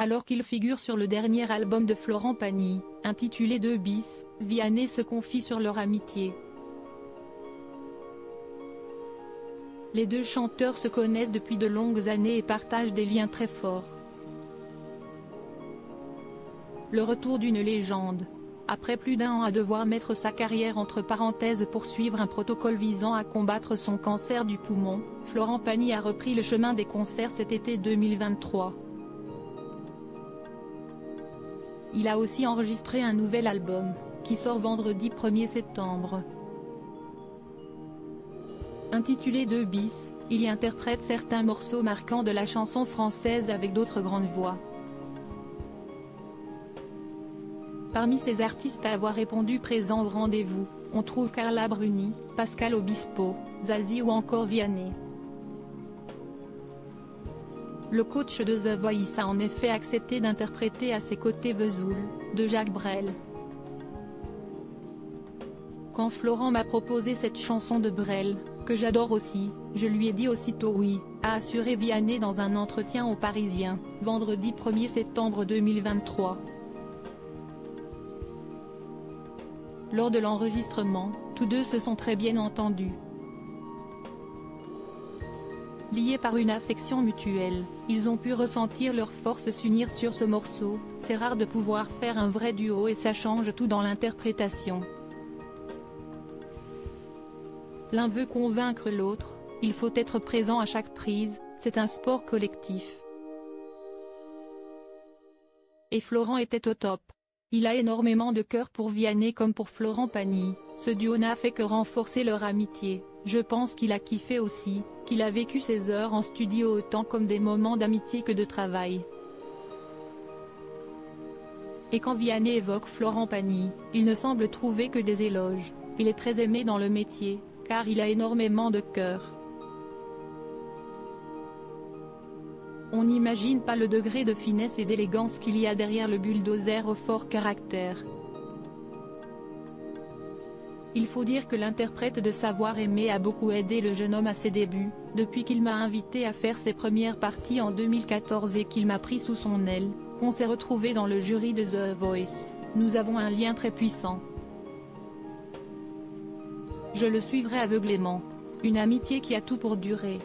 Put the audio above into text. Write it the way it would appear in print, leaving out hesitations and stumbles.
Alors qu'il figure sur le dernier album de Florent Pagny, intitulé 2 bis, Vianney se confie sur leur amitié. Les deux chanteurs se connaissent depuis de longues années et partagent des liens très forts. Le retour d'une légende. Après plus d'1 an à devoir mettre sa carrière entre parenthèses pour suivre un protocole visant à combattre son cancer du poumon, Florent Pagny a repris le chemin des concerts cet été 2023. Il a aussi enregistré un nouvel album, qui sort vendredi 1er septembre. Intitulé 2 bis, il y interprète certains morceaux marquants de la chanson française avec d'autres grandes voix. Parmi ces artistes à avoir répondu présent au rendez-vous, on trouve Carla Bruni, Pascal Obispo, Zazie ou encore Vianney. Le coach de The Voice a en effet accepté d'interpréter à ses côtés Vesoul, de Jacques Brel. Quand Florent m'a proposé cette chanson de Brel, que j'adore aussi, je lui ai dit aussitôt oui, a assuré Vianney dans un entretien au Parisien, vendredi 1er septembre 2023. Lors de l'enregistrement, tous deux se sont très bien entendus. Liés par une affection mutuelle, ils ont pu ressentir leur force s'unir sur ce morceau. C'est rare de pouvoir faire un vrai duo et ça change tout dans l'interprétation. L'un veut convaincre l'autre, il faut être présent à chaque prise, c'est un sport collectif. Et Florent était au top. Il a énormément de cœur pour Vianney comme pour Florent Pagny, ce duo n'a fait que renforcer leur amitié. Je pense qu'il a kiffé aussi, qu'il a vécu ses heures en studio autant comme des moments d'amitié que de travail. Et quand Vianney évoque Florent Pagny, il ne semble trouver que des éloges. Il est très aimé dans le métier, car il a énormément de cœur. On n'imagine pas le degré de finesse et d'élégance qu'il y a derrière le bulldozer au fort caractère. Il faut dire que l'interprète de Savoir aimer a beaucoup aidé le jeune homme à ses débuts, depuis qu'il m'a invité à faire ses premières parties en 2014 et qu'il m'a pris sous son aile, qu'on s'est retrouvé dans le jury de The Voice, nous avons un lien très puissant. Je le suivrai aveuglément. Une amitié qui a tout pour durer.